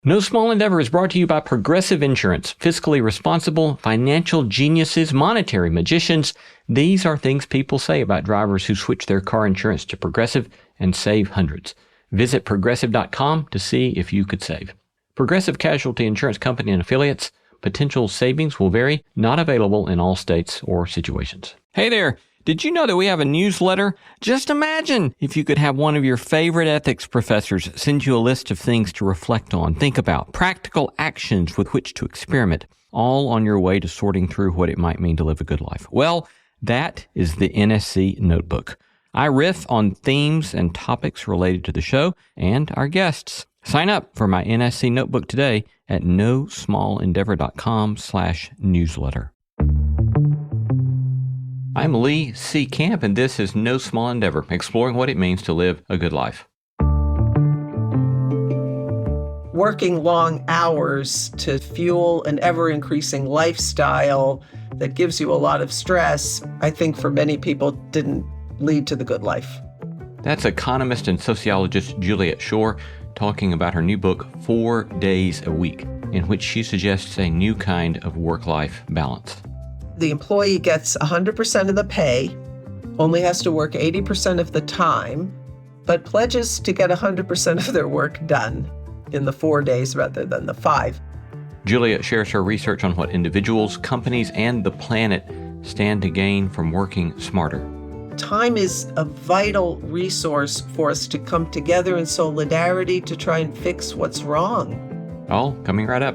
No Small Endeavor is brought to you by Progressive Insurance. Fiscally responsible, financial geniuses, monetary magicians. These are things people say about drivers who switch their car insurance to Progressive and save hundreds. Visit Progressive.com to see if you could save. Progressive Casualty Insurance Company and Affiliates. Potential savings will vary. Not available in all states or situations. Hey there. Did you know that we have a newsletter? Just imagine if you could have one of your favorite ethics professors send you a list of things to reflect on, think about, practical actions with which to experiment, all on your way to sorting through what it might mean to live a good life. Well, that is the NSC Notebook. I riff on themes and topics related to the show and our guests. Sign up for my NSC Notebook today at nosmallendeavor.com/newsletter. I'm Lee C. Camp, and this is No Small Endeavor, exploring what it means to live a good life. Working long hours to fuel an ever-increasing lifestyle that gives you a lot of stress, I think for many people didn't lead to the good life. That's economist and sociologist Juliet Schor talking about her new book, 4 Days a Week, in which she suggests a new kind of work-life balance. The employee gets 100% of the pay, only has to work 80% of the time, but pledges to get 100% of their work done in the 4 days rather than the 5. Juliet shares her research on what individuals, companies, and the planet stand to gain from working smarter. Time is a vital resource for us to come together in solidarity to try and fix what's wrong. All coming right up.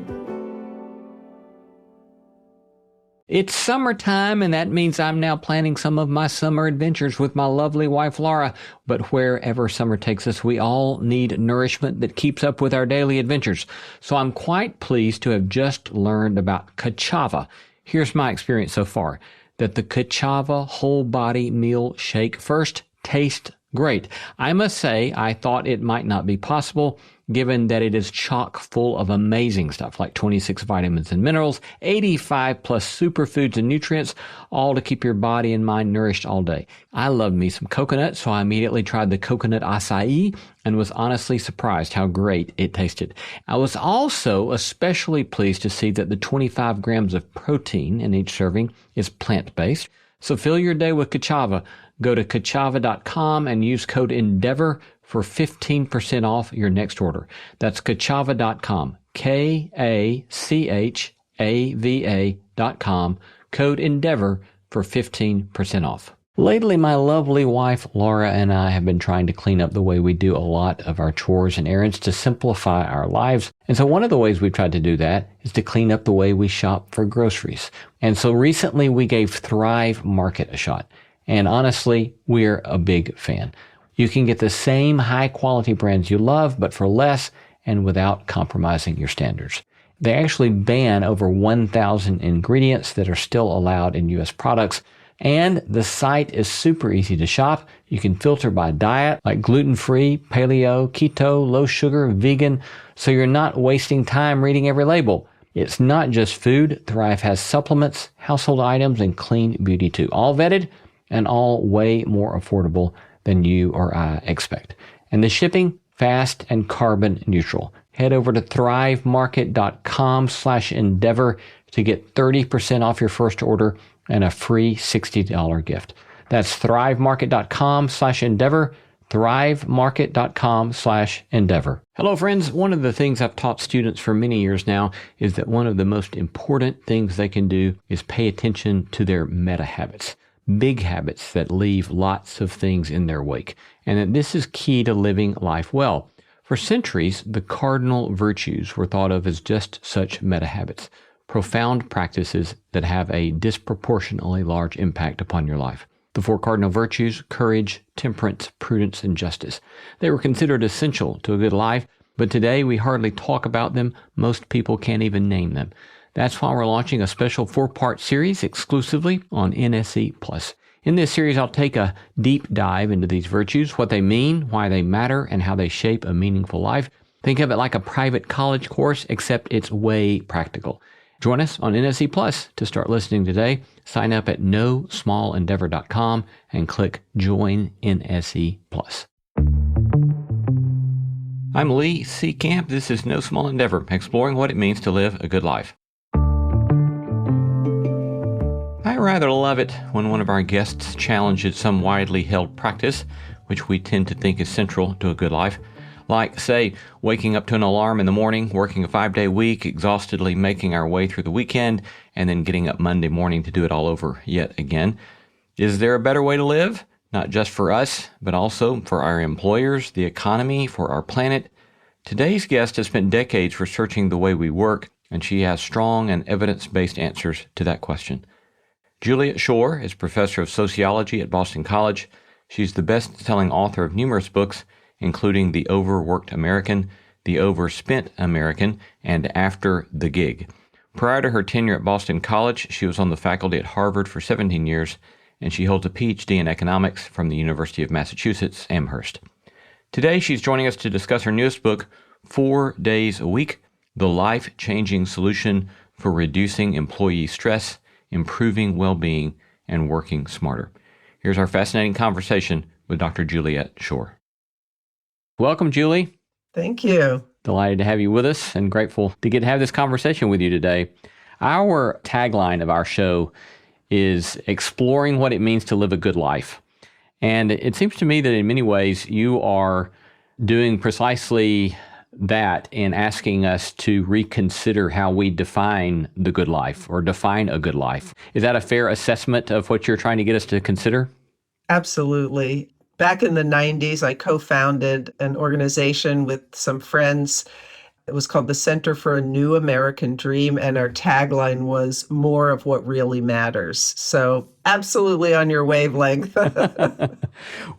It's summertime, and that means I'm now planning some of my summer adventures with my lovely wife, Laura. But wherever summer takes us, we all need nourishment that keeps up with our daily adventures. So I'm quite pleased to have just learned about Ka'Chava. Here's my experience so far. That the Ka'Chava whole body meal shake first tastes great. I must say, I thought it might not be possible, given that it is chock full of amazing stuff like 26 vitamins and minerals, 85 plus superfoods and nutrients, all to keep your body and mind nourished all day. I love me some coconut, so I immediately tried the coconut acai and was honestly surprised how great it tasted. I was also especially pleased to see that the 25 grams of protein in each serving is plant-based. So fill your day with Ka'Chava. Go to Ka'Chava.com and use code ENDEAVOR for 15% off your next order. That's Ka'Chava.com, Kachava.com, code ENDEAVOR for 15% off. Lately, my lovely wife, Laura, and I have been trying to clean up the way we do a lot of our chores and errands to simplify our lives. And so one of the ways we've tried to do that is to clean up the way we shop for groceries. And so recently we gave Thrive Market a shot. And honestly, we're a big fan. You can get the same high quality brands you love, but for less and without compromising your standards. They actually ban over 1,000 ingredients that are still allowed in U.S. products. And the site is super easy to shop. You can filter by diet, like gluten-free, paleo, keto, low sugar, vegan, so you're not wasting time reading every label. It's not just food. Thrive has supplements, household items, and clean beauty too. All vetted and all way more affordable than you or I expect. And the shipping, fast and carbon neutral. Head over to thrivemarket.com/endeavor to get 30% off your first order and a free $60 gift. That's thrivemarket.com/endeavor, thrivemarket.com/endeavor. Hello, friends. One of the things I've taught students for many years now is that one of the most important things they can do is pay attention to their meta habits. Big habits that leave lots of things in their wake, and that this is key to living life well. For centuries, the cardinal virtues were thought of as just such meta habits, profound practices that have a disproportionately large impact upon your life. The 4 cardinal virtues: courage, temperance, prudence, and justice. They were considered essential to a good life, but today we hardly talk about them. Most people can't even name them. That's why we're launching a special 4-part series exclusively on NSE+. In this series, I'll take a deep dive into these virtues, what they mean, why they matter, and how they shape a meaningful life. Think of it like a private college course, except it's way practical. Join us on NSE+ to start listening today. Sign up at I'm Lee C. Camp. This is No Small Endeavor, exploring what it means to live a good life. I rather love it when one of our guests challenges some widely held practice, which we tend to think is central to a good life. Like, say, waking up to an alarm in the morning, working a 5-day week, exhaustedly making our way through the weekend, and then getting up Monday morning to do it all over yet again. Is there a better way to live? Not just for us, but also for our employers, the economy, for our planet. Today's guest has spent decades researching the way we work, and she has strong and evidence-based answers to that question. Juliet Schor is professor of sociology at Boston College. She's the best-selling author of numerous books, including The Overworked American, The Overspent American, and After the Gig. Prior to her tenure at Boston College, she was on the faculty at Harvard for 17 years, and she holds a PhD in economics from the University of Massachusetts, Amherst. Today, she's joining us to discuss her newest book, 4 Days a Week, The Life-Changing Solution for Reducing Employee Stress, Improving Well-Being, and Working Smarter. Here's our fascinating conversation with Dr. Juliet Schor. Welcome, Julie. Thank you. Delighted to have you with us and grateful to get to have this conversation with you today. Our tagline of our show is exploring what it means to live a good life. And it seems to me that in many ways you are doing precisely that in asking us to reconsider how we define the good life or define a good life. Is that a fair assessment of what you're trying to get us to consider? Absolutely. Back in the 90s, I co-founded an organization with some friends. It was called the Center for a New American Dream, and our tagline was more of what really matters. So absolutely on your wavelength.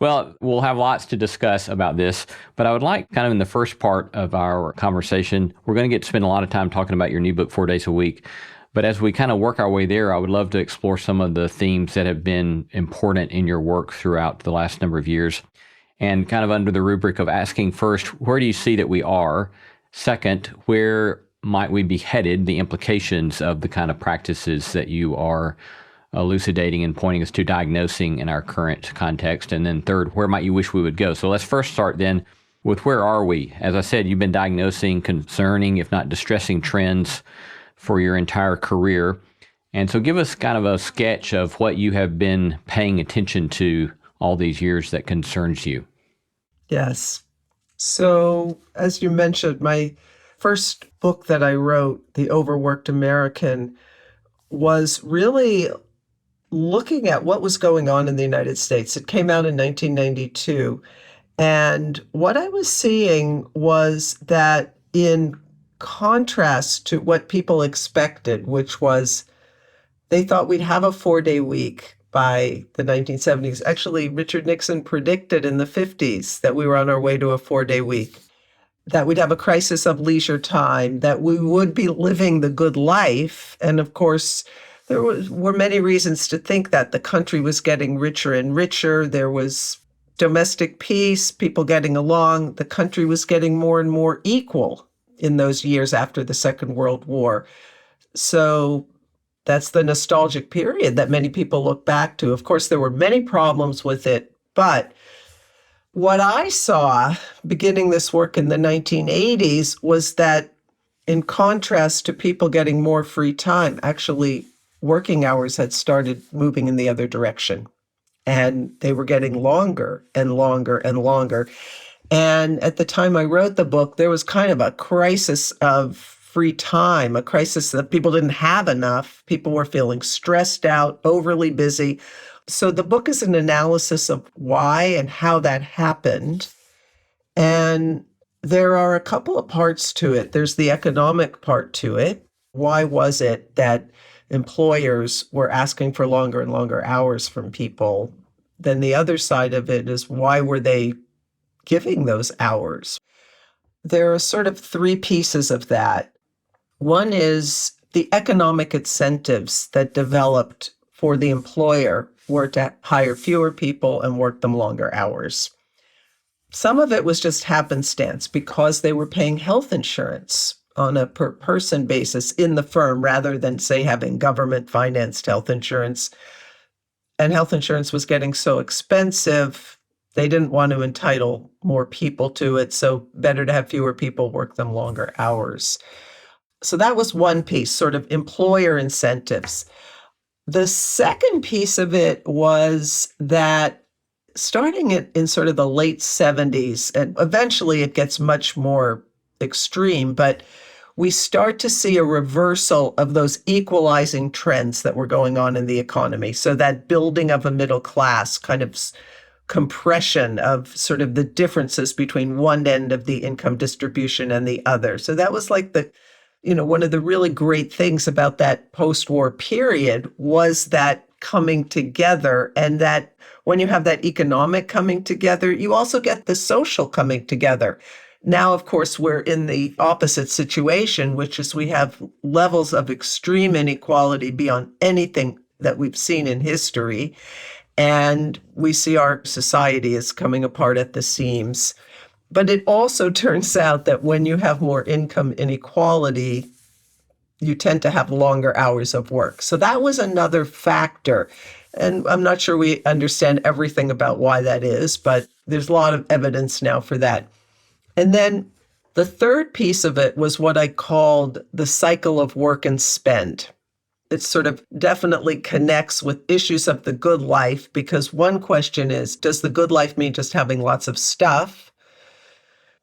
Well, we'll have lots to discuss about this, but I would like kind of in the first part of our conversation, we're going to get to spend a lot of time talking about your new book, 4 Days a Week. But as we kind of work our way there, I would love to explore some of the themes that have been important in your work throughout the last number of years. And kind of under the rubric of asking first, where do you see that we are? Second, where might we be headed, the implications of the kind of practices that you are elucidating and pointing us to diagnosing in our current context. And then third, where might you wish we would go? So let's first start then with where are we? As I said, you've been diagnosing concerning, if not distressing trends for your entire career. And so give us kind of a sketch of what you have been paying attention to all these years that concerns you. Yes. So, as you mentioned, my first book that I wrote, The Overworked American, was really looking at what was going on in the United States. It came out in 1992. And what I was seeing was that in contrast to what people expected, which was they thought we'd have a 4-day week by the 1970s. Actually, Richard Nixon predicted in the 50s that we were on our way to a 4-day week, that we'd have a crisis of leisure time, that we would be living the good life. And of course, there were many reasons to think that the country was getting richer and richer. There was domestic peace, people getting along. The country was getting more and more equal in those years after the Second World War. So that's the nostalgic period that many people look back to. Of course, there were many problems with it, but what I saw beginning this work in the 1980s was that in contrast to people getting more free time, actually working hours had started moving in the other direction. And they were getting longer and longer and longer. And at the time I wrote the book, there was kind of a crisis of free time, a crisis that people didn't have enough. People were feeling stressed out, overly busy. So the book is an analysis of why and how that happened. And there are a couple of parts to it. There's the economic part to it. Why was it that employers were asking for longer and longer hours from people? Then the other side of it is why were they giving those hours? There are sort of three pieces of that. One is the economic incentives that developed for the employer were to hire fewer people and work them longer hours. Some of it was just happenstance because they were paying health insurance on a per person basis in the firm rather than, say, having government-financed health insurance. And health insurance was getting so expensive, They didn't want to entitle more people to it, so better to have fewer people work them longer hours. So that was one piece, sort of employer incentives. The second piece of it was that starting in sort of the late 70s, and eventually it gets much more extreme, but we start to see a reversal of those equalizing trends that were going on in the economy. So that building of a middle class, kind of compression of sort of the differences between one end of the income distribution and the other. So that was like one of the really great things about that post-war period was that coming together, and that when you have that economic coming together, you also get the social coming together. Now, of course, we're in the opposite situation, which is we have levels of extreme inequality beyond anything that we've seen in history. And we see our society is coming apart at the seams. But it also turns out that when you have more income inequality, you tend to have longer hours of work. So that was another factor. And I'm not sure we understand everything about why that is, but there's a lot of evidence now for that. And then the third piece of it was what I called the cycle of work and spend. It sort of definitely connects with issues of the good life, because one question is, does the good life mean just having lots of stuff?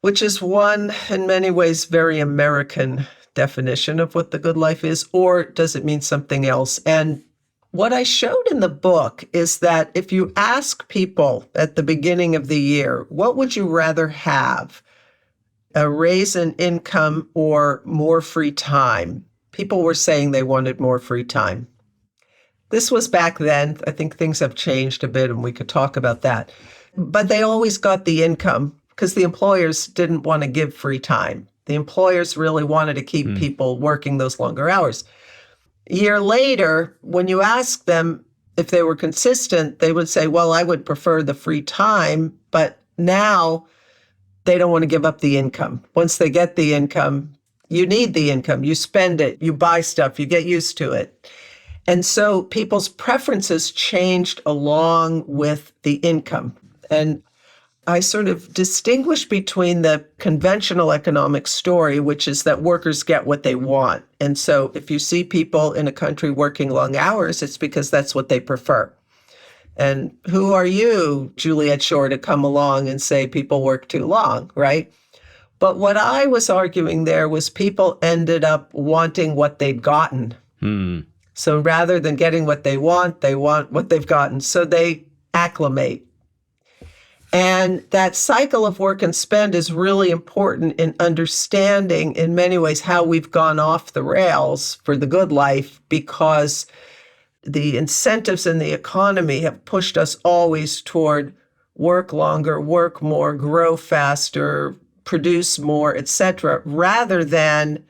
Which is one, in many ways, very American definition of what the good life is, or does it mean something else? And what I showed in the book is that if you ask people at the beginning of the year, what would you rather have? A raise in income or more free time? People were saying they wanted more free time. This was back then. I think things have changed a bit, and we could talk about that. But they always got the income because the employers didn't want to give free time. The employers really wanted to keep people working those longer hours. A year later, when you ask them if they were consistent, they would say, well, I would prefer the free time, but now they don't want to give up the income. Once they get the income, you need the income. You spend it, you buy stuff, you get used to it. And so people's preferences changed along with the income. And I sort of distinguish between the conventional economic story, which is that workers get what they want. And so if you see people in a country working long hours, it's because that's what they prefer. And who are you, Juliet Schor, to come along and say people work too long, right? But what I was arguing there was people ended up wanting what they'd gotten. So rather than getting what they want what they've gotten. So they acclimate. And that cycle of work and spend is really important in understanding, in many ways, how we've gone off the rails for the good life, because the incentives in the economy have pushed us always toward work longer, work more, grow faster, produce more, etc., rather than,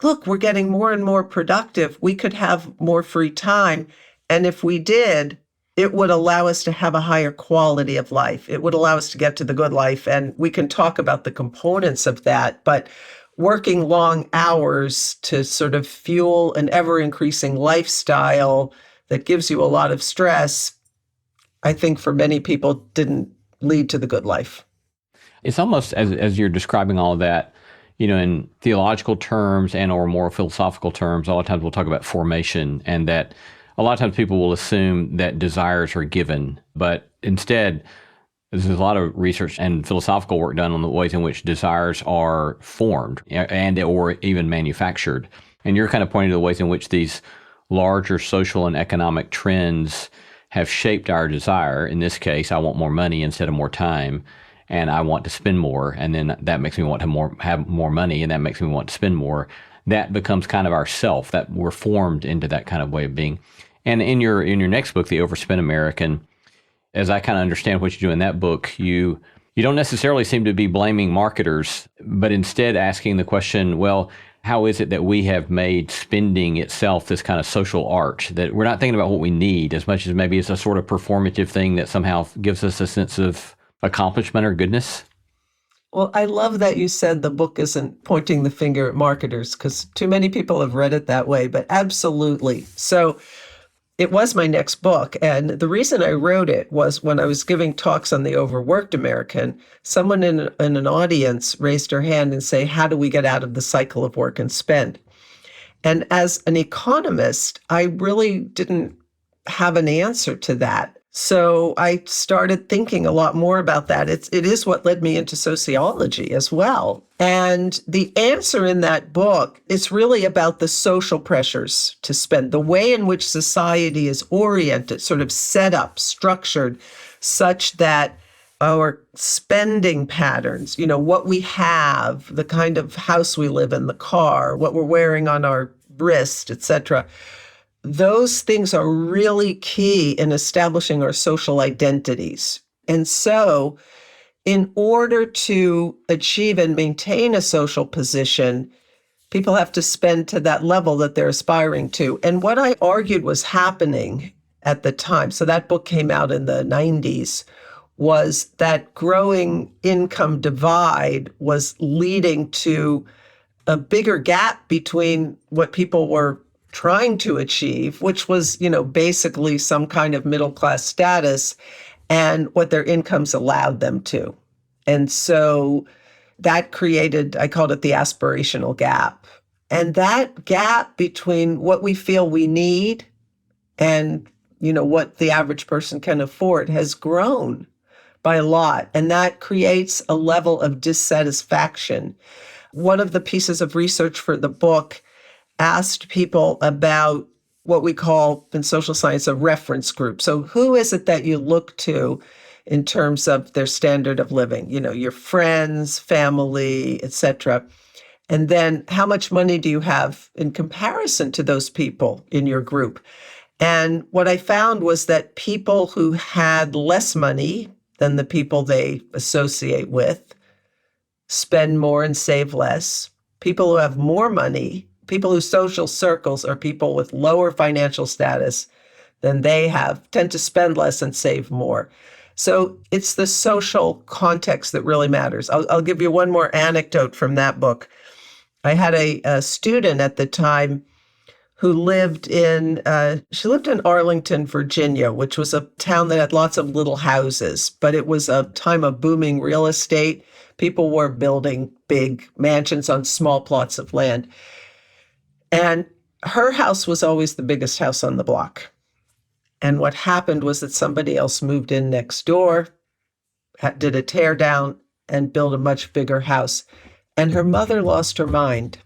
look, we're getting more and more productive. We could have more free time. And if we did, it would allow us to have a higher quality of life. It would allow us to get to the good life. And we can talk about the components of that. But working long hours to sort of fuel an ever-increasing lifestyle that gives you a lot of stress, I think for many people didn't lead to the good life. It's almost as you're describing all of that, in theological terms and or more philosophical terms, a lot of times we'll talk about formation, and that a lot of times people will assume that desires are given, but instead, there's a lot of research and philosophical work done on the ways in which desires are formed and or even manufactured. And you're kind of pointing to the ways in which these larger social and economic trends have shaped our desire. In this case, I want more money instead of more time, and I want to spend more, and then that makes me want to have more money, and that makes me want to spend more. That becomes kind of our self, that we're formed into that kind of way of being. And in your next book, The Overspent American, as I kind of understand what you do in that book, you don't necessarily seem to be blaming marketers, but instead asking the question, well, how is it that we have made spending itself this kind of social art, that we're not thinking about what we need as much as maybe it's a sort of performative thing that somehow gives us a sense of accomplishment or goodness? Well, I love that you said the book isn't pointing the finger at marketers, because too many people have read it that way, but absolutely. So it was my next book. And the reason I wrote it was when I was giving talks on the overworked American, someone in an audience raised her hand and say, how do we get out of the cycle of work and spend? And as an economist, I really didn't have an answer to that. So I started thinking a lot more about that. It is what led me into sociology as well. And the answer in that book is really about the social pressures to spend, the way in which society is oriented, sort of set up, structured, such that our spending patterns, what we have, the kind of house we live in, the car, what we're wearing on our wrist, etc., those things are really key in establishing our social identities. And so, in order to achieve and maintain a social position, people have to spend to that level that they're aspiring to. And what I argued was happening at the time, so that book came out in the 90s, was that growing income divide was leading to a bigger gap between what people were trying to achieve, which was, basically some kind of middle-class status, and what their incomes allowed them to. And so that created, I called it the aspirational gap. And that gap between what we feel we need and, what the average person can afford has grown by a lot. And that creates a level of dissatisfaction. One of the pieces of research for the book asked people about what we call in social science a reference group. So who is it that you look to in terms of their standard of living? Your friends, family, etc. And then how much money do you have in comparison to those people in your group? And what I found was that people who had less money than the people they associate with spend more and save less. People who have more money, people whose social circles are people with lower financial status than they have, tend to spend less and save more. So it's the social context that really matters. I'll give you one more anecdote from that book. I had a student at the time who lived in Arlington, Virginia, which was a town that had lots of little houses, but it was a time of booming real estate. People were building big mansions on small plots of land. And her house was always the biggest house on the block. And what happened was that somebody else moved in next door, did a tear down, and built a much bigger house. And her mother lost her mind.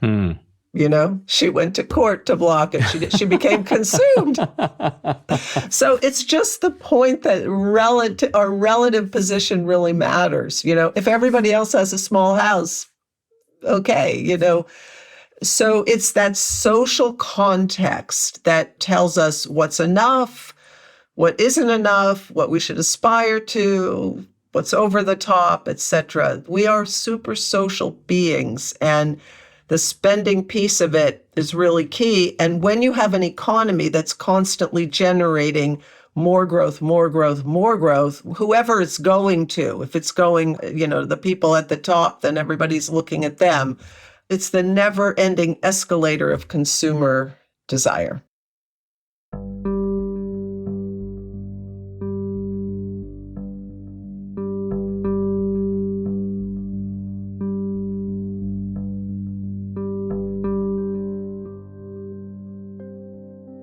She went to court to block it. She became consumed. So it's just the point that our relative position really matters. If everybody else has a small house, okay, So it's that social context that tells us what's enough, what isn't enough, what we should aspire to, what's over the top, etc. We are super social beings, and the spending piece of it is really key. And when you have an economy that's constantly generating more growth, whoever it's going to, if it's going, the people at the top, then everybody's looking at them. It's the never-ending escalator of consumer desire.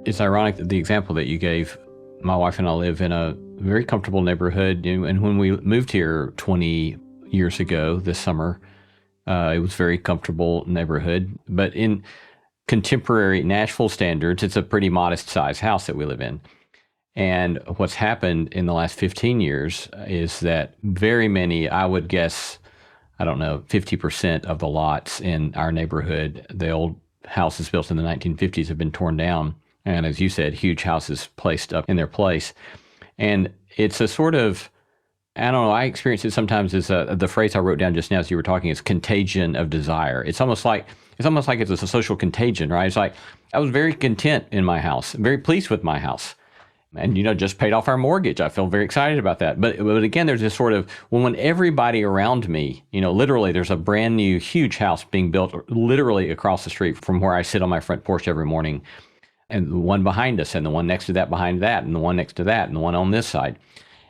It's ironic that the example that you gave, my wife and I live in a very comfortable neighborhood. And when we moved here 20 years ago this summer, it was a very comfortable neighborhood. But in contemporary Nashville standards, it's a pretty modest sized house that we live in. And what's happened in the last 15 years is that very many, I would guess, 50% of the lots in our neighborhood, the old houses built in the 1950s have been torn down. And as you said, huge houses placed up in their place. And it's a sort of, I experience it sometimes as the phrase I wrote down just now as you were talking is contagion of desire. It's almost like it's a social contagion, right? It's like, I was very content in my house, very pleased with my house. And, just paid off our mortgage. I feel very excited about that. But again, there's this sort of, when everybody around me, literally there's a brand new huge house being built literally across the street from where I sit on my front porch every morning. and the one behind us, and the one next to that behind that, and the one next to that, and the one on this side.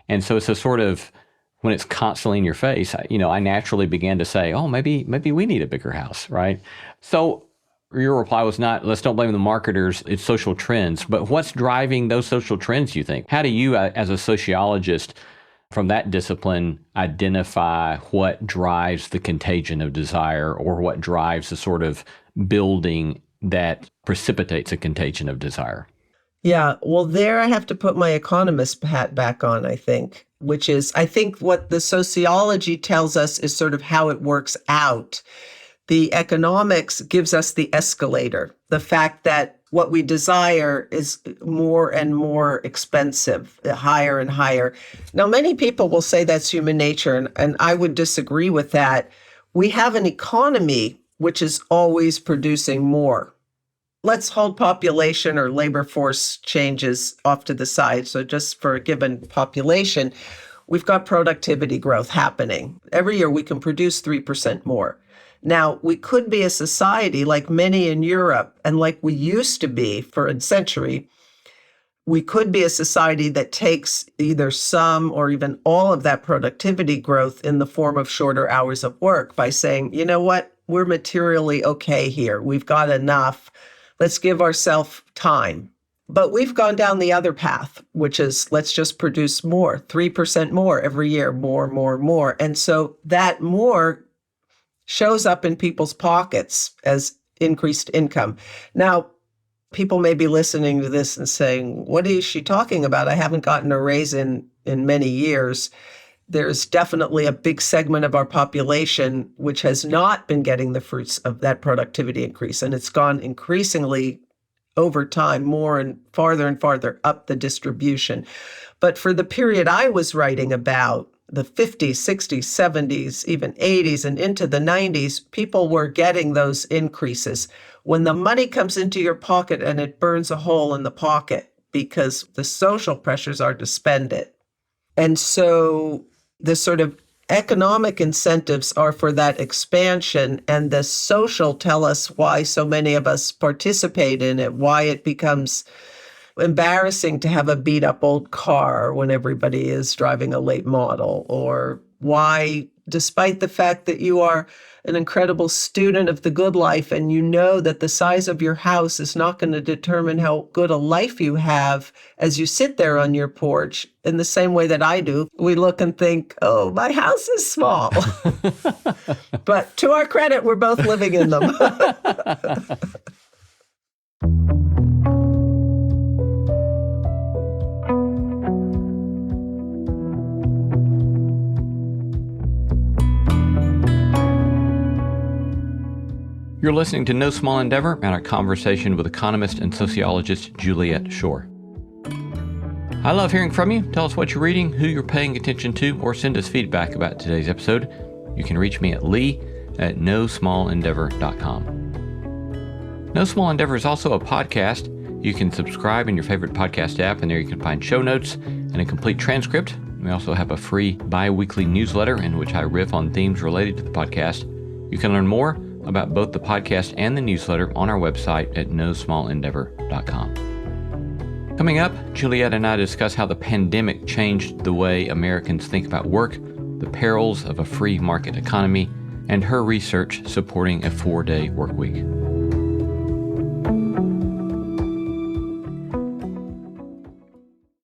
And so it's a sort of, when it's constantly in your face, I naturally began to say, oh, maybe we need a bigger house, right? So your reply was not, let's don't blame the marketers, it's social trends. But what's driving those social trends, you think? How do you, as a sociologist from that discipline, identify what drives the contagion of desire, or what drives the sort of building that precipitates a contagion of desire? Yeah, well, there I have to put my economist hat back on, I think, which is, I think what the sociology tells us is sort of how it works out. The economics gives us the escalator, the fact that what we desire is more and more expensive, higher and higher. Now, many people will say that's human nature, and I would disagree with that. We have an economy which is always producing more. Let's hold population or labor force changes off to the side. So just for a given population, we've got productivity growth happening. Every year we can produce 3% more. Now, we could be a society like many in Europe, and like we used to be for a century. We could be a society that takes either some or even all of that productivity growth in the form of shorter hours of work by saying, you know what, we're materially okay here. We've got enough. Let's give ourselves time. But we've gone down the other path, which is let's just produce more, 3% more every year, more. And so that more shows up in people's pockets as increased income. Now, people may be listening to this and saying, what is she talking about? I haven't gotten a raise in many years. There's definitely a big segment of our population which has not been getting the fruits of that productivity increase. And it's gone increasingly over time, more and farther up the distribution. But for the period I was writing about, the 50s, 60s, 70s, even 80s, and into the 90s, people were getting those increases. When the money comes into your pocket and it burns a hole in the pocket because the social pressures are to spend it. And so the sort of economic incentives are for that expansion, and the social tell us why so many of us participate in it, why it becomes embarrassing to have a beat up old car when everybody is driving a late model, or why, despite the fact that you are an incredible student of the good life and you know that the size of your house is not going to determine how good a life you have as you sit there on your porch, in the same way that I do, we look and think, oh, my house is small. But to our credit, we're both living in them. You're listening to No Small Endeavor and our conversation with economist and sociologist Juliet Schor. I love hearing from you. Tell us what you're reading, who you're paying attention to, or send us feedback about today's episode. You can reach me at lee@nosmallendeavor.com. No Small Endeavor is also a podcast. You can subscribe in your favorite podcast app, and there you can find show notes and a complete transcript. We also have a free bi-weekly newsletter in which I riff on themes related to the podcast. You can learn more about both the podcast and the newsletter on our website at nosmallendeavor.com. Coming up, Juliet and I discuss how the pandemic changed the way Americans think about work, the perils of a free market economy, and her research supporting a 4-day work week.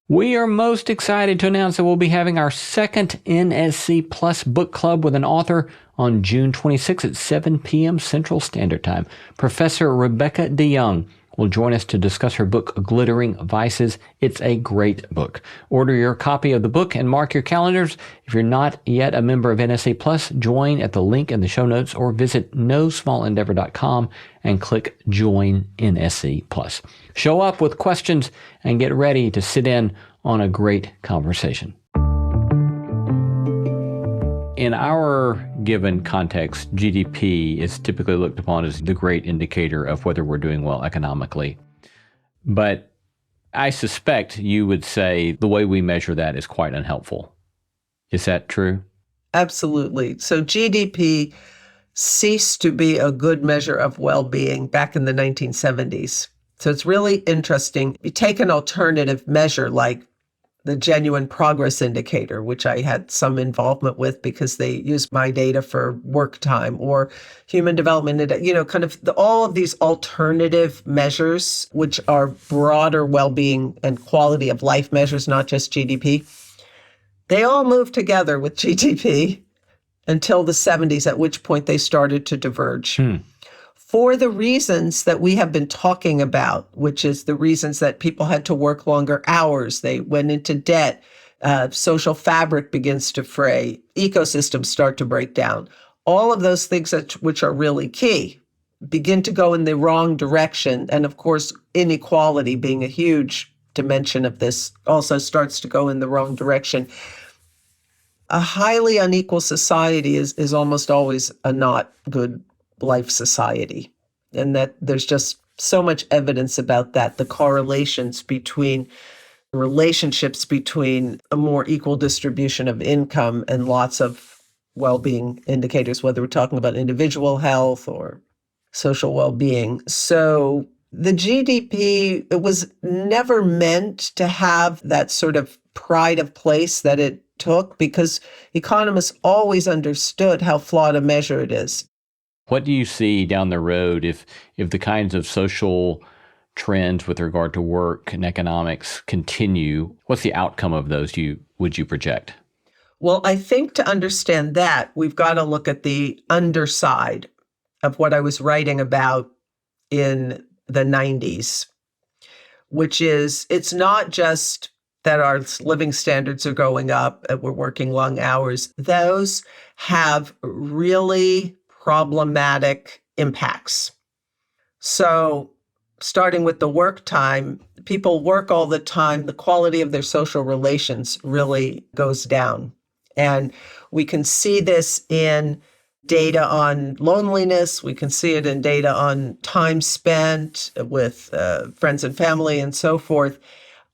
We are most excited to announce that we'll be having our second NSC Plus book club with an author on June 26 at 7 p.m. Central Standard Time. Professor Rebecca DeYoung will join us to discuss her book, Glittering Vices. It's a great book. Order your copy of the book and mark your calendars. If you're not yet a member of NSC Plus, join at the link in the show notes or visit nosmallendeavor.com and click Join NSC Plus. Show up with questions and get ready to sit in on a great conversation. In our given context, GDP is typically looked upon as the great indicator of whether we're doing well economically. But I suspect you would say the way we measure that is quite unhelpful. Is that true? Absolutely. So GDP ceased to be a good measure of well-being back in the 1970s. So it's really interesting. You take an alternative measure like the genuine progress indicator, which I had some involvement with because they used my data for work time, or human development, kind of all of these alternative measures, which are broader well-being and quality of life measures, not just GDP. They all moved together with GDP until the 70s, at which point they started to diverge. For the reasons that we have been talking about, which is the reasons that people had to work longer hours, they went into debt, social fabric begins to fray, ecosystems start to break down. All of those things which are really key begin to go in the wrong direction. And of course, inequality being a huge dimension of this also starts to go in the wrong direction. A highly unequal society is almost always a not good life society. And that there's just so much evidence about that, the correlations between relationships between a more equal distribution of income and lots of well-being indicators, whether we're talking about individual health or social well-being. So the GDP, it was never meant to have that sort of pride of place that it took, because economists always understood how flawed a measure it is. What do you see down the road if the kinds of social trends with regard to work and economics continue? What's the outcome of those would you project? Well, I think to understand that, we've got to look at the underside of what I was writing about in the 90s, which is it's not just that our living standards are going up, and we're working long hours. Those have really problematic impacts. So starting with the work time, people work all the time. The quality of their social relations really goes down. And we can see this in data on loneliness. We can see it in data on time spent with friends and family and so forth.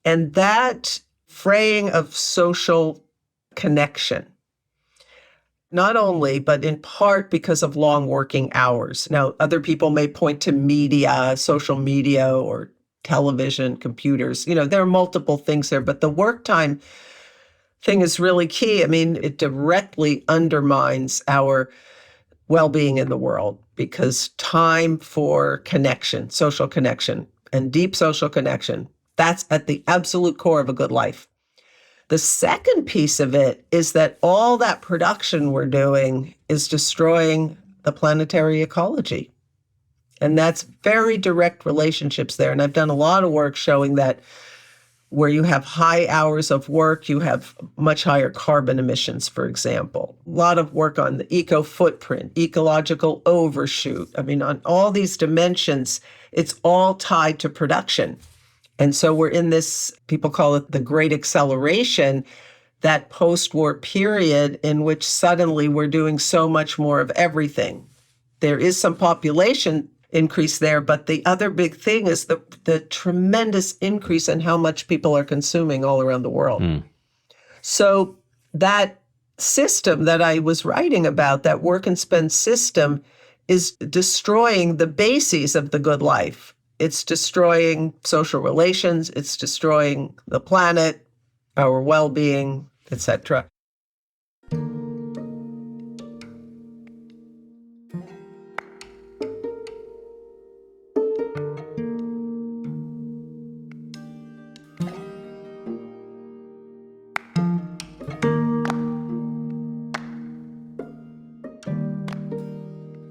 And that fraying of social connection, not only, but in part because of long working hours. Now, other people may point to media, social media, or television, computers. There are multiple things there, but the work time thing is really key. I mean, it directly undermines our well-being in the world, because time for connection, social connection, and deep social connection, that's at the absolute core of a good life. The second piece of it is that all that production we're doing is destroying the planetary ecology. And that's very direct relationships there. And I've done a lot of work showing that where you have high hours of work, you have much higher carbon emissions, for example. A lot of work on the eco footprint, ecological overshoot. I mean, on all these dimensions, it's all tied to production. And so we're in this, people call it the great acceleration, that post-war period in which suddenly we're doing so much more of everything. There is some population increase there, but the other big thing is the tremendous increase in how much people are consuming all around the world. So that system that I was writing about, that work and spend system, is destroying the bases of the good life. It's destroying social relations, it's destroying the planet, our well-being, etc.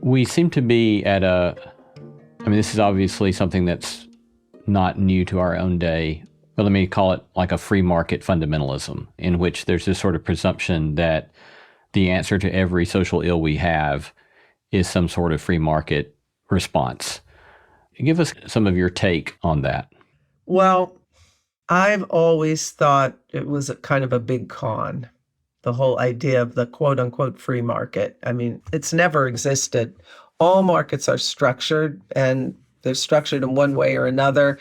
We seem to be at this is obviously something that's not new to our own day, but let me call it like a free market fundamentalism, in which there's this sort of presumption that the answer to every social ill we have is some sort of free market response. Give us some of your take on that. Well, I've always thought it was a kind of a big con, the whole idea of the quote unquote free market. I mean, it's never existed. All markets are structured, and they're structured in one way or another.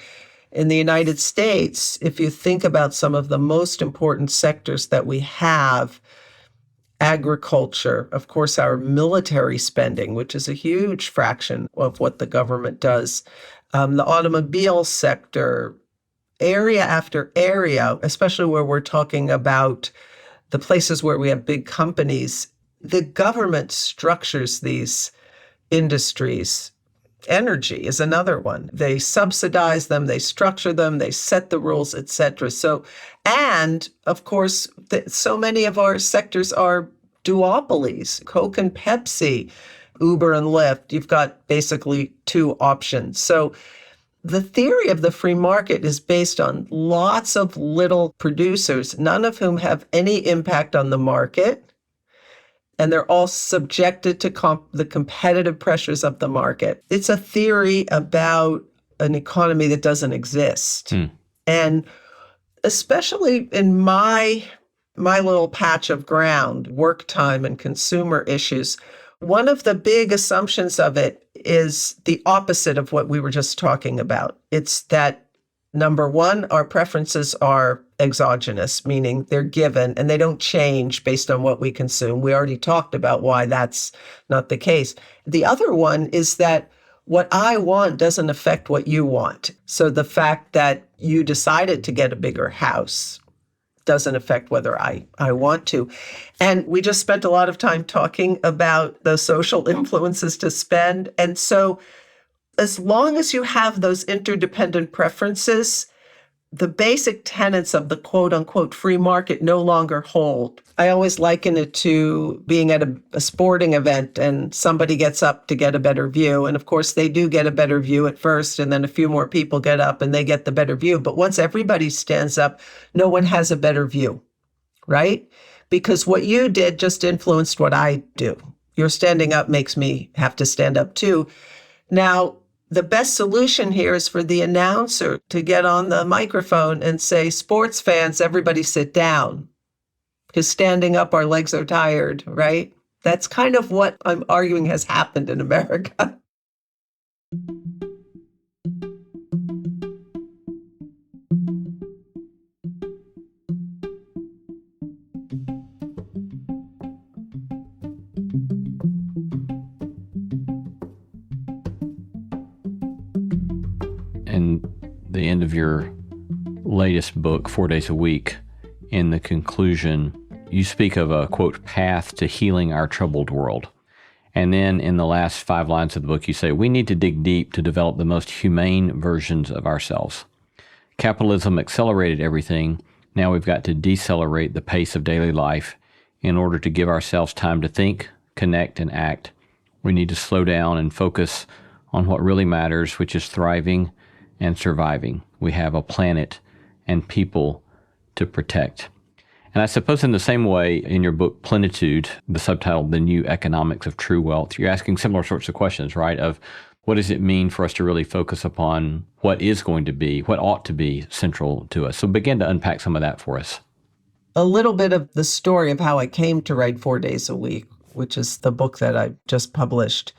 In the United States, if you think about some of the most important sectors that we have, agriculture, of course, our military spending, which is a huge fraction of what the government does, the automobile sector, area after area, especially where we're talking about the places where we have big companies, the government structures these industries. Energy is another one. They subsidize them, they structure them, they set the rules, etc. So, and of course, so many of our sectors are duopolies, Coke and Pepsi, Uber and Lyft. You've got basically two options. So the theory of the free market is based on lots of little producers, none of whom have any impact on the market. And they're all subjected to the competitive pressures of the market. It's a theory about an economy that doesn't exist. And especially in my little patch of ground, work time and consumer issues, one of the big assumptions of it is the opposite of what we were just talking about. It's that, number one, our preferences are exogenous, meaning they're given and they don't change based on what we consume. We already talked about why that's not the case. The other one is that what I want doesn't affect what you want. So the fact that you decided to get a bigger house doesn't affect whether I want to. And we just spent a lot of time talking about the social influences to spend. And so as long as you have those interdependent preferences, the basic tenets of the quote unquote free market no longer hold. I always liken it to being at a sporting event and somebody gets up to get a better view. And of course, they do get a better view at first, and then a few more people get up and they get the better view. But once everybody stands up, no one has a better view, right? Because what you did just influenced what I do. Your standing up makes me have to stand up too. Now, the best solution here is for the announcer to get on the microphone and say, sports fans, everybody sit down. Because standing up, our legs are tired, right? That's kind of what I'm arguing has happened in America. And the end of your latest book, 4 Days a Week, in the conclusion, you speak of a, quote, path to healing our troubled world. And then in the last 5 lines of the book, you say, we need to dig deep to develop the most humane versions of ourselves. Capitalism accelerated everything. Now we've got to decelerate the pace of daily life in order to give ourselves time to think, connect, and act. We need to slow down and focus on what really matters, which is thriving and surviving. We have a planet and people to protect. And I suppose in the same way, in your book, Plenitude, the subtitle, The New Economics of True Wealth, you're asking similar sorts of questions, right? Of what does it mean for us to really focus upon what is going to be, what ought to be central to us? So begin to unpack some of that for us. A little bit of the story of how I came to write 4 Days a Week, which is the book that I just published.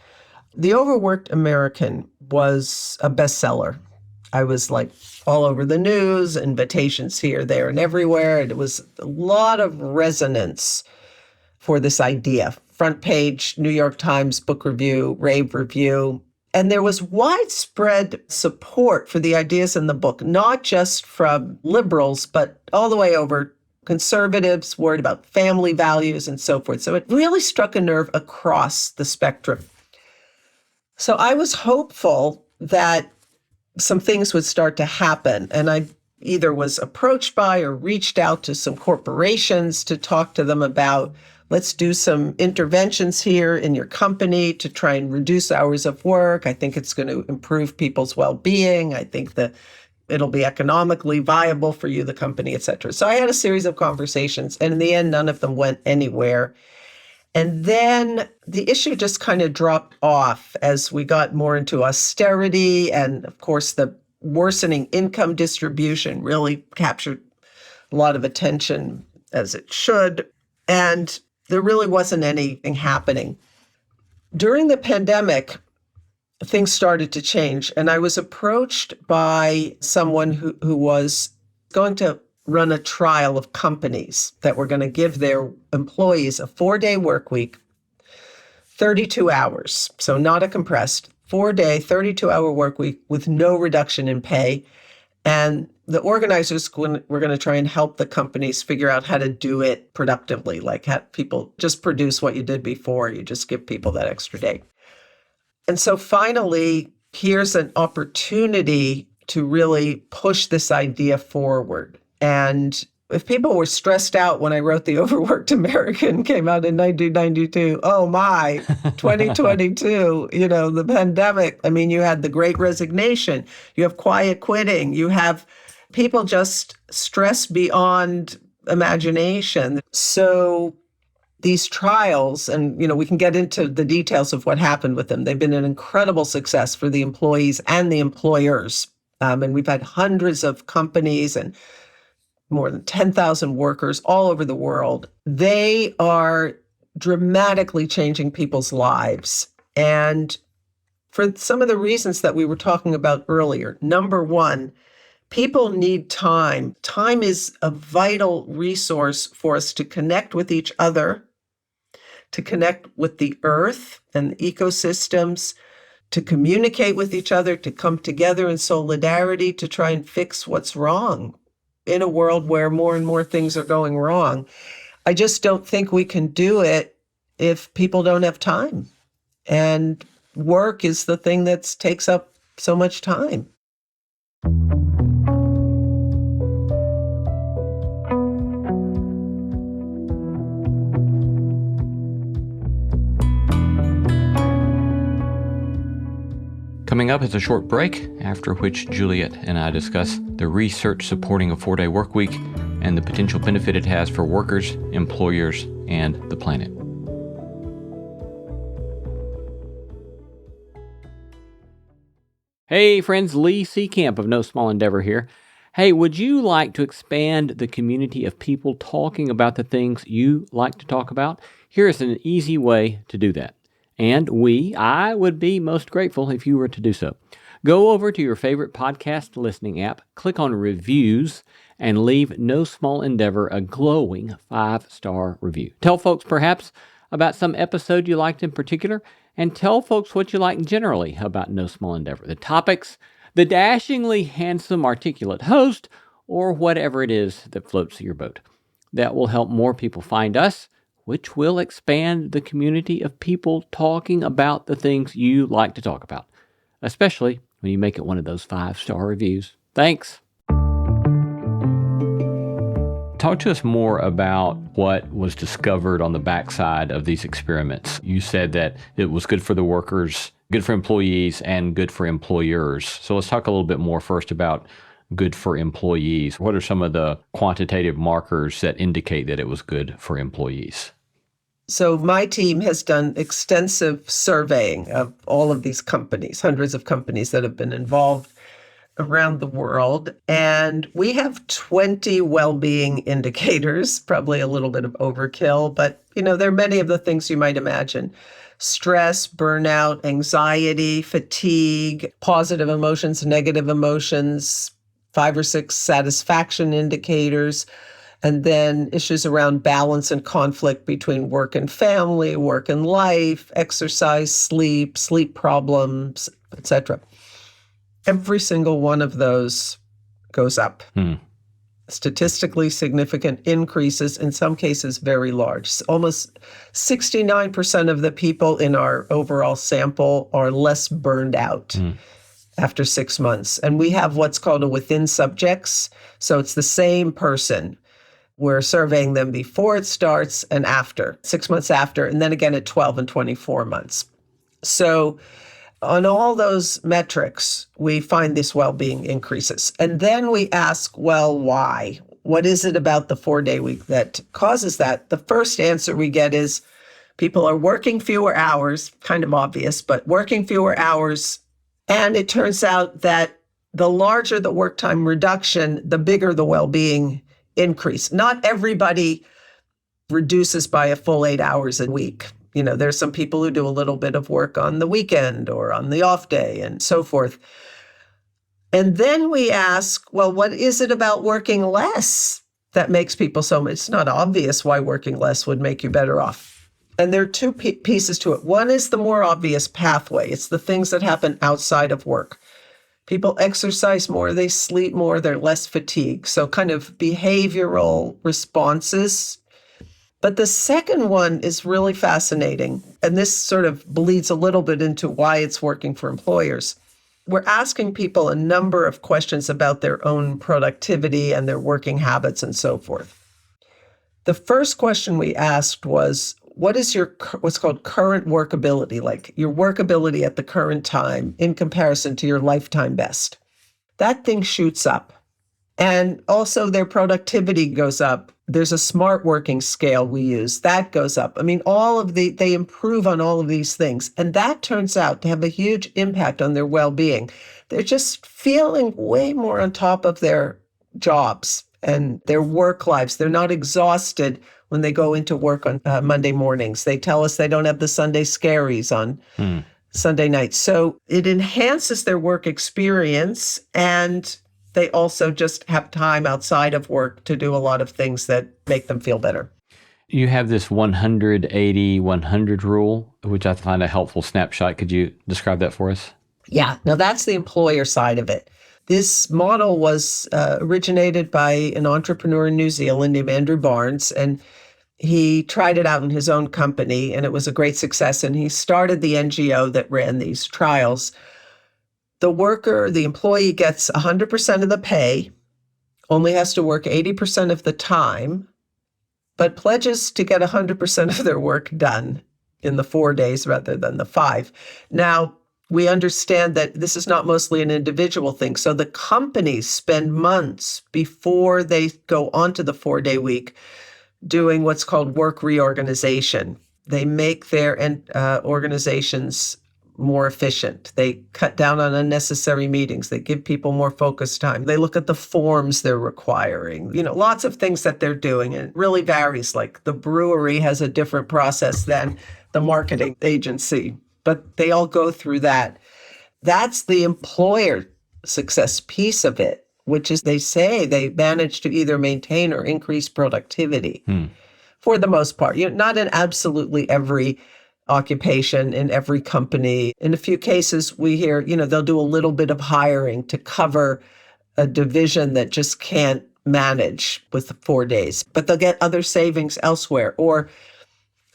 The Overworked American was a bestseller. I was like all over the news, invitations here, there, and everywhere. And it was a lot of resonance for this idea. Front page, New York Times book review, rave review. And there was widespread support for the ideas in the book, not just from liberals, but all the way over conservatives, worried about family values and so forth. So it really struck a nerve across the spectrum. So I was hopeful that some things would start to happen. And I either was approached by or reached out to some corporations to talk to them about, let's do some interventions here in your company to try and reduce hours of work. I think it's going to improve people's well-being. I think that it'll be economically viable for you, the company, et cetera. So I had a series of conversations, and in the end, none of them went anywhere. And then the issue just kind of dropped off as we got more into austerity. And of course, the worsening income distribution really captured a lot of attention, as it should. And there really wasn't anything happening. During the pandemic, things started to change. And I was approached by someone who was going to run a trial of companies that were going to give their employees a 4-day work week, 32 hours. So not a compressed 4-day, 32-hour work week with no reduction in pay. And the organizers were going to try and help the companies figure out how to do it productively, like have people just produce what you did before. You just give people that extra day. And so finally, here's an opportunity to really push this idea forward. And if people were stressed out when I wrote The Overworked American, came out in 1992, oh my, 2022, the pandemic. I mean, you had the Great Resignation, you have quiet quitting, you have people just stressed beyond imagination. So these trials, and we can get into the details of what happened with them. They've been an incredible success for the employees and the employers. And we've had hundreds of companies and more than 10,000 workers all over the world. They are dramatically changing people's lives. And for some of the reasons that we were talking about earlier, number one, people need time. Time is a vital resource for us to connect with each other, to connect with the earth and the ecosystems, to communicate with each other, to come together in solidarity, to try and fix what's wrong in a world where more and more things are going wrong. I just don't think we can do it if people don't have time. And work is the thing that takes up so much time. Coming up is a short break, after which Juliet and I discuss the research supporting a 4-day work week and the potential benefit it has for workers, employers, and the planet. Hey friends, Lee Seacamp of No Small Endeavor here. Hey, would you like to expand the community of people talking about the things you like to talk about? Here is an easy way to do that. And I would be most grateful if you were to do so. Go over to your favorite podcast listening app, click on Reviews, and leave No Small Endeavor a glowing 5-star review. Tell folks perhaps about some episode you liked in particular, and tell folks what you like generally about No Small Endeavor, the topics, the dashingly handsome, articulate host, or whatever it is that floats your boat. That will help more people find us, which will expand the community of people talking about the things you like to talk about, especially when you make it one of those 5-star reviews. Thanks. Talk to us more about what was discovered on the backside of these experiments. You said that it was good for the workers, good for employees, and good for employers. So let's talk a little bit more first about good for employees. What are some of the quantitative markers that indicate that it was good for employees? So my team has done extensive surveying of all of these companies, hundreds of companies that have been involved around the world. And we have 20 well-being indicators, probably a little bit of overkill, but there are many of the things you might imagine. Stress, burnout, anxiety, fatigue, positive emotions, negative emotions, 5 or 6 satisfaction indicators, and then issues around balance and conflict between work and family, work and life, exercise, sleep problems, etc. Every single one of those goes up. Statistically significant increases, in some cases very large. Almost 69% of the people in our overall sample are less burned out after 6 months. And we have what's called a within subjects. So it's the same person. We're surveying them before it starts and after, 6 months after, and then again at 12 and 24 months. So on all those metrics, we find this well-being increases. And then we ask, well, why? What is it about the 4-day week that causes that? The first answer we get is people are working fewer hours, kind of obvious, but working fewer hours. And it turns out that the larger the work time reduction, the bigger the well-being increase. Not everybody reduces by a full 8 hours a week. There's some people who do a little bit of work on the weekend or on the off day and so forth. And then we ask, well, what is it about working less That makes people it's not obvious why working less would make you better off. And there are two pieces to it. One is the more obvious pathway. It's the things that happen outside of work. People exercise more, they sleep more, they're less fatigued. So kind of behavioral responses. But the second one is really fascinating. And this sort of bleeds a little bit into why it's working for employers. We're asking people a number of questions about their own productivity and their working habits and so forth. The first question we asked was, what is your what's called current workability, like your workability at the current time in comparison to your lifetime best? That thing shoots up. And also their productivity goes up. There's a smart working scale we use. That goes up. I mean, they improve on all of these things. And that turns out to have a huge impact on their well-being. They're just feeling way more on top of their jobs and their work lives. They're not exhausted when they go into work on Monday mornings. They tell us they don't have the Sunday scaries on Sunday nights. So it enhances their work experience, and they also just have time outside of work to do a lot of things that make them feel better. You have this 180-100 rule, which I find a helpful snapshot. Could you describe that for us? Yeah. Now, that's the employer side of it. This model was originated by an entrepreneur in New Zealand named Andrew Barnes, and he tried it out in his own company, and it was a great success. And he started the NGO that ran these trials. The employee gets 100% of the pay, only has to work 80% of the time, but pledges to get 100% of their work done in the 4 days rather than the 5. Now, we understand that this is not mostly an individual thing. So the companies spend months before they go onto the 4-day week doing what's called work reorganization. They make their organizations more efficient. They cut down on unnecessary meetings. They give people more focus time. They look at the forms they're requiring, lots of things that they're doing. And it really varies. Like the brewery has a different process than the marketing agency, but they all go through that. That's the employer success piece of it, which is they say they manage to either maintain or increase productivity for the most part. Not in absolutely every occupation, in every company. In a few cases, we hear, they'll do a little bit of hiring to cover a division that just can't manage with the 4 days, but they'll get other savings elsewhere. Or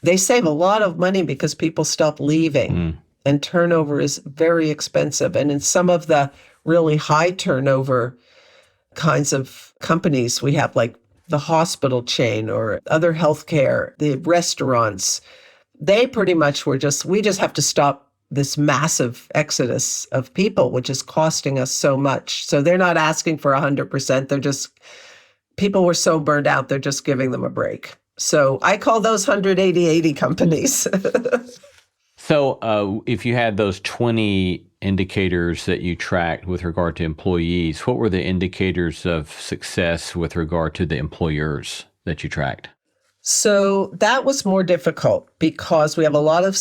they save a lot of money because people stop leaving, and turnover is very expensive. And in some of the really high turnover kinds of companies, we have like the hospital chain or other healthcare, the restaurants, they pretty much we just have to stop this massive exodus of people, which is costing us so much. So they're not asking for 100%. People were so burned out, they're just giving them a break. So I call those 180-80 companies. So if you had those 20 indicators that you tracked with regard to employees, what were the indicators of success with regard to the employers that you tracked? So that was more difficult because we have a lot of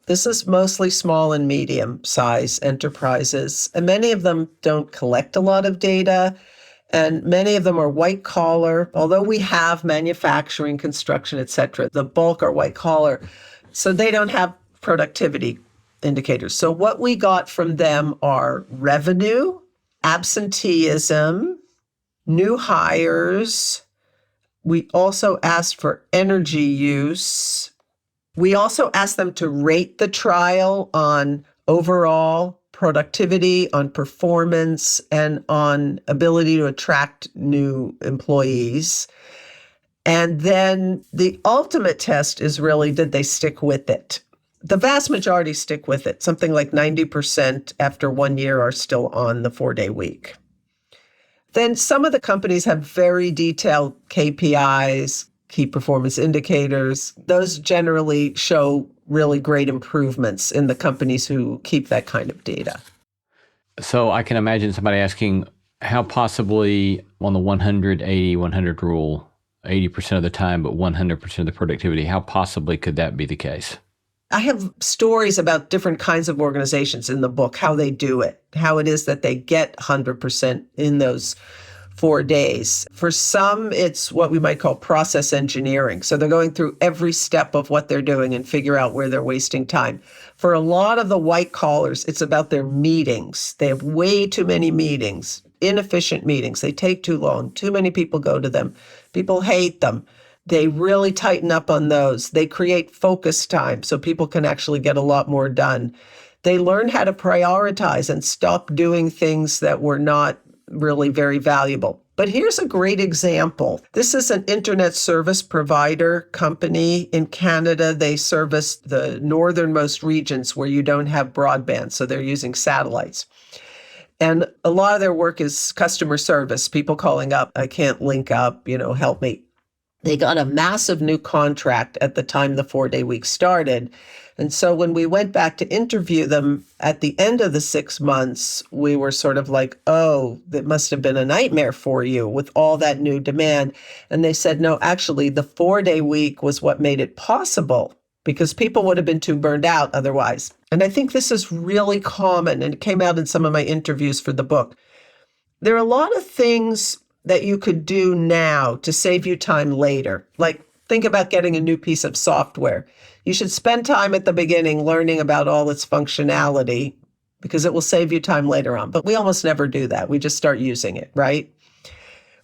this is mostly small and medium size enterprises, and many of them don't collect a lot of data, and many of them are white collar, although we have manufacturing, construction, et cetera. The bulk are white collar, so they don't have productivity indicators. So what we got from them are revenue, absenteeism, new hires. We also asked for energy use. We also asked them to rate the trial on overall productivity, on performance, and on ability to attract new employees. And then the ultimate test is really, did they stick with it? The vast majority stick with it. Something like 90% after 1 year are still on the 4-day week. Then some of the companies have very detailed KPIs, key performance indicators. Those generally show really great improvements in the companies who keep that kind of data. So I can imagine somebody asking, how possibly on the 180-100 rule, 80% of the time, but 100% of the productivity, how possibly could that be the case? I have stories about different kinds of organizations in the book, how they do it, how it is that they get 100% in those 4 days. For some, it's what we might call process engineering. So they're going through every step of what they're doing and figure out where they're wasting time. For a lot of the white collars, it's about their meetings. They have way too many meetings, inefficient meetings. They take too long. Too many people go to them. People hate them. They really tighten up on those. They create focus time so people can actually get a lot more done. They learn how to prioritize and stop doing things that were not really very valuable. But here's a great example. This is an internet service provider company in Canada. They service the northernmost regions where you don't have broadband, so they're using satellites. And a lot of their work is customer service, people calling up, I can't link up, help me. They got a massive new contract at the time the 4-day week started. And so when we went back to interview them at the end of the 6 months, we were sort of like, oh, that must have been a nightmare for you with all that new demand. And they said, no, actually, the 4-day week was what made it possible because people would have been too burned out otherwise. And I think this is really common, and it came out in some of my interviews for the book. There are a lot of things that you could do now to save you time later. Like, think about getting a new piece of software. You should spend time at the beginning learning about all its functionality because it will save you time later on. But we almost never do that. We just start using it, right?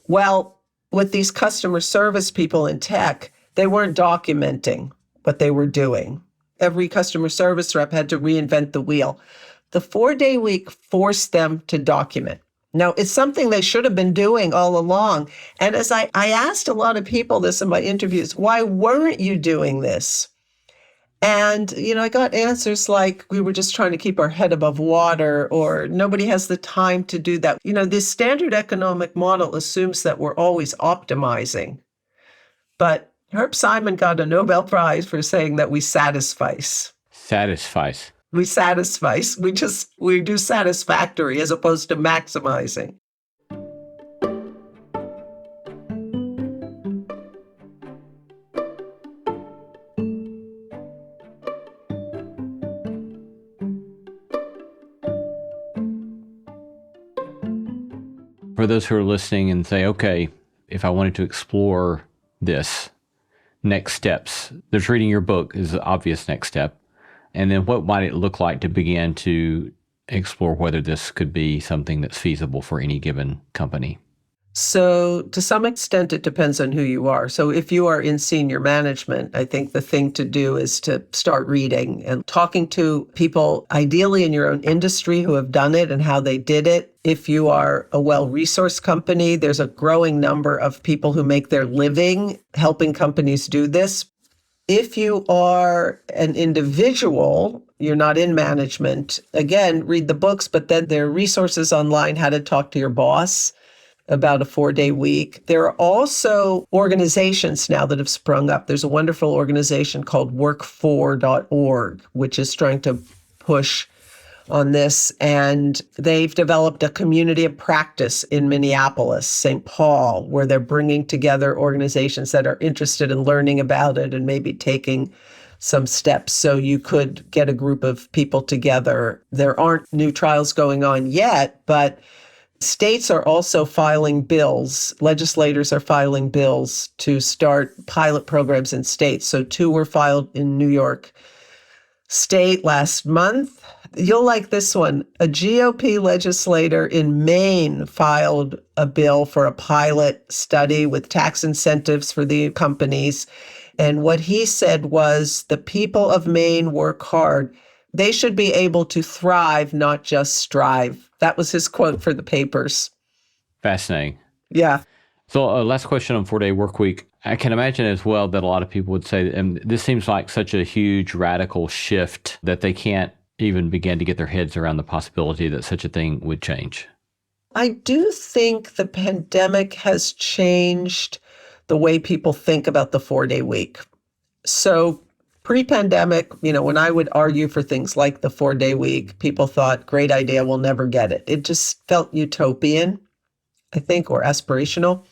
Well, with these customer service people in tech, they weren't documenting what they were doing. Every customer service rep had to reinvent the wheel. The 4-day week forced them to document. Now, it's something they should have been doing all along. And as I asked a lot of people this in my interviews, why weren't you doing this? And, I got answers like, we were just trying to keep our head above water, or nobody has the time to do that. This standard economic model assumes that we're always optimizing. But Herb Simon got a Nobel Prize for saying that we satisfice. Satisfice. We satisfice. We do satisfactory as opposed to maximizing. For those who are listening and say, okay, if I wanted to explore this, next steps, there's reading your book is the obvious next step. And then what might it look like to begin to explore whether this could be something that's feasible for any given company? So to some extent, it depends on who you are. So if you are in senior management, I think the thing to do is to start reading and talking to people, ideally in your own industry, who have done it and how they did it. If you are a well-resourced company, there's a growing number of people who make their living helping companies do this. If you are an individual, you're not in management, again, read the books, but then there are resources online, how to talk to your boss about a 4-day week. There are also organizations now that have sprung up. There's a wonderful organization called work4.org, which is trying to push on this. And they've developed a community of practice in Minneapolis, St. Paul, where they're bringing together organizations that are interested in learning about it and maybe taking some steps. So you could get a group of people together. There aren't new trials going on yet, but states are also filing bills. Legislators are filing bills to start pilot programs in states. So 2 were filed in New York State last month. You'll like this one. A GOP legislator in Maine filed a bill for a pilot study with tax incentives for the companies. And what he said was, the people of Maine work hard. They should be able to thrive, not just strive. That was his quote for the papers. Fascinating. Yeah. So last question on 4-day work week. I can imagine as well that a lot of people would say, and this seems like such a huge radical shift that they can't even begin to get their heads around the possibility that such a thing would change. I do think the pandemic has changed the way people think about the 4-day week. So pre-pandemic, when I would argue for things like the 4-day week, people thought, great idea, we'll never get it. It just felt utopian, I think, or aspirational.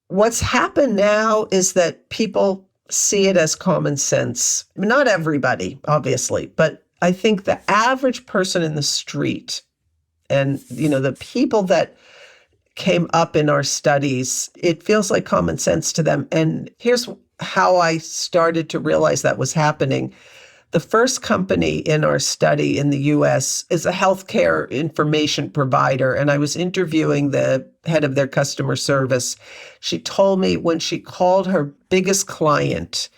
What's happened now is that people see it as common sense. Not everybody, obviously, but I think the average person in the street and, the people that came up in our studies, it feels like common sense to them. And here's how I started to realize that was happening. The first company in our study in the US is a healthcare information provider, and I was interviewing the head of their customer service. She told me when she called her biggest client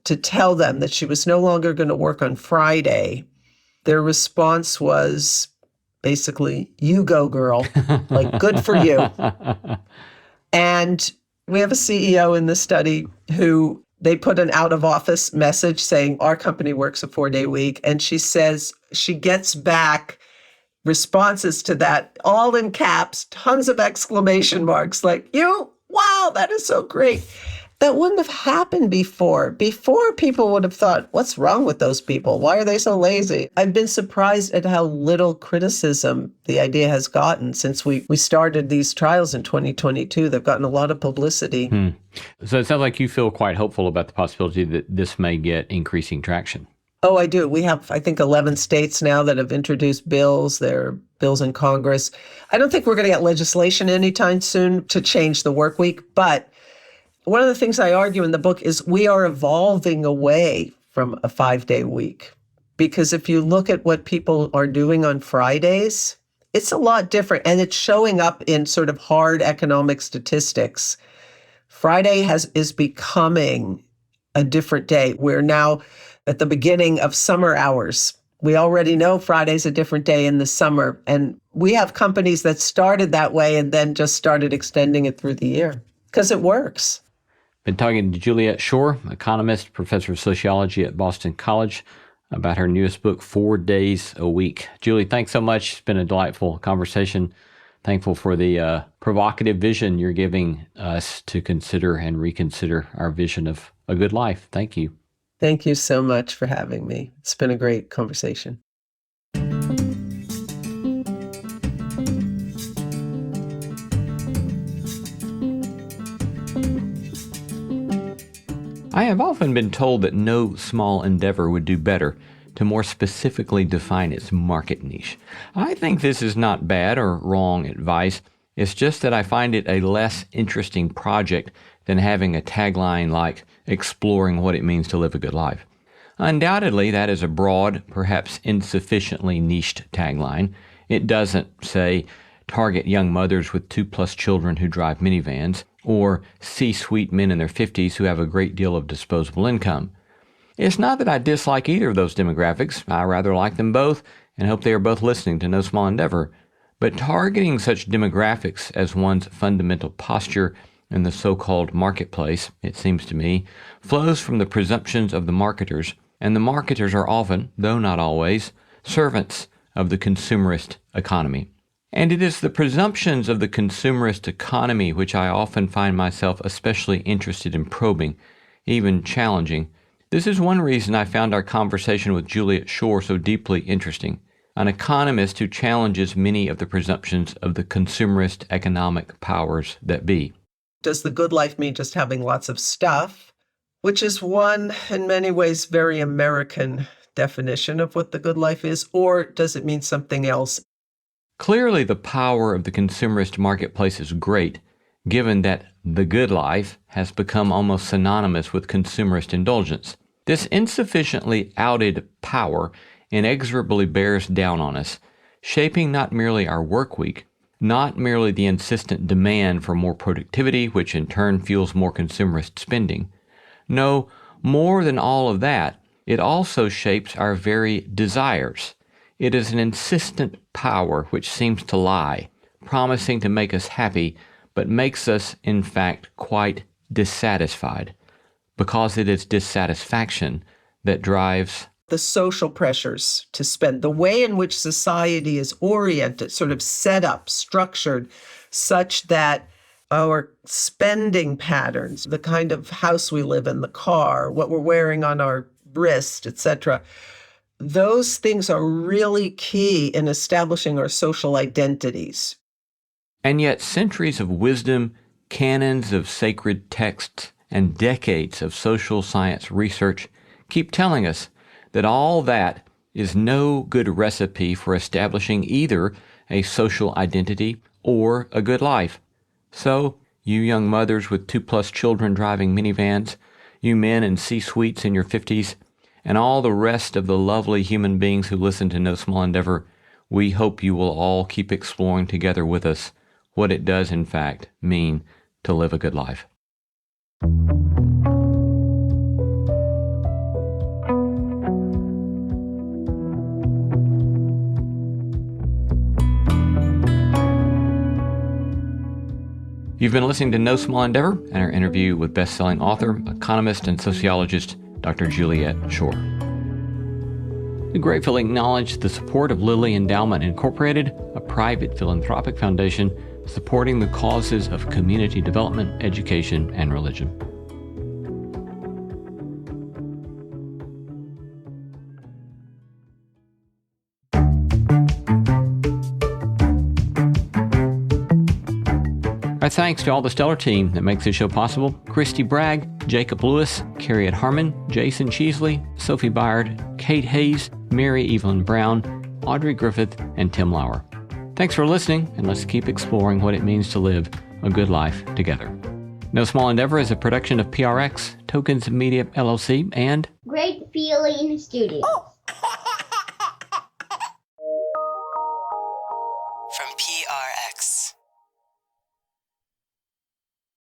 to tell them that she was no longer going to work on Friday, their response was basically, "You go, girl," like, good for you. And we have a CEO in the study who they put an out of office message saying our company works a 4-day week. And she says she gets back responses to that, all in caps, tons of exclamation marks, like, wow, that is so great. That wouldn't have happened before. Before, people would have thought, what's wrong with those people? Why are they so lazy? I've been surprised at how little criticism the idea has gotten since we started these trials in 2022. They've gotten a lot of publicity. So it sounds like you feel quite hopeful about the possibility that this may get increasing traction. Oh, I do. We have, I think, 11 states now that have introduced bills. There are bills in Congress. I don't think we're going to get legislation anytime soon to change the work week, but one of the things I argue in the book is we are evolving away from a 5-day week. Because if you look at what people are doing on Fridays, it's a lot different. And it's showing up in sort of hard economic statistics. Friday is becoming a different day. We're now at the beginning of summer hours. We already know Friday's a different day in the summer. And we have companies that started that way and then just started extending it through the year because it works. Been talking to Juliet Schor, economist, professor of sociology at Boston College, about her newest book, 4 Days a Week. Julie, thanks so much. It's been a delightful conversation. Thankful for the provocative vision you're giving us to consider and reconsider our vision of a good life. Thank you. Thank you so much for having me. It's been a great conversation. I have often been told that no small endeavor would do better to more specifically define its market niche. I think this is not bad or wrong advice. It's just that I find it a less interesting project than having a tagline like exploring what it means to live a good life. Undoubtedly, that is a broad, perhaps insufficiently niched tagline. It doesn't, say, target young mothers with 2+ children who drive minivans, or C-suite men in their 50s who have a great deal of disposable income. It's not that I dislike either of those demographics. I rather like them both and hope they are both listening to No Small Endeavor. But targeting such demographics as one's fundamental posture in the so-called marketplace, it seems to me, flows from the presumptions of the marketers, and the marketers are often, though not always, servants of the consumerist economy. And it is the presumptions of the consumerist economy which I often find myself especially interested in probing, even challenging. This is one reason I found our conversation with Juliet Schor so deeply interesting, an economist who challenges many of the presumptions of the consumerist economic powers that be. Does the good life mean just having lots of stuff, which is one, in many ways, very American definition of what the good life is, or does it mean something else? Clearly, the power of the consumerist marketplace is great, given that the good life has become almost synonymous with consumerist indulgence. This insufficiently outed power inexorably bears down on us, shaping not merely our work week, not merely the insistent demand for more productivity, which in turn fuels more consumerist spending. No, more than all of that, it also shapes our very desires. It is an insistent power which seems to lie, promising to make us happy, but makes us, in fact, quite dissatisfied, because it is dissatisfaction that drives the social pressures to spend, the way in which society is oriented, sort of set up, structured, such that our spending patterns, the kind of house we live in, the car, what we're wearing on our wrist, etc., those things are really key in establishing our social identities. And yet centuries of wisdom, canons of sacred texts, and decades of social science research keep telling us that all that is no good recipe for establishing either a social identity or a good life. So, you young mothers with 2+ children driving minivans, you men in C-suites in your 50s, and all the rest of the lovely human beings who listen to No Small Endeavor, we hope you will all keep exploring together with us what it does in fact mean to live a good life. You've been listening to No Small Endeavor and our interview with best-selling author, economist, and sociologist, Dr. Juliet Schor. We gratefully acknowledge the support of Lilly Endowment Incorporated, a private philanthropic foundation supporting the causes of community development, education, and religion. Our thanks to all the stellar team that makes this show possible: Christy Bragg, Jacob Lewis, Carriet Harmon, Jason Cheesley, Sophie Byard, Kate Hayes, Mary Evelyn Brown, Audrey Griffith, and Tim Lauer. Thanks for listening, and let's keep exploring what it means to live a good life together. No Small Endeavor is a production of PRX, Tokens Media LLC, and Great Feeling Studio.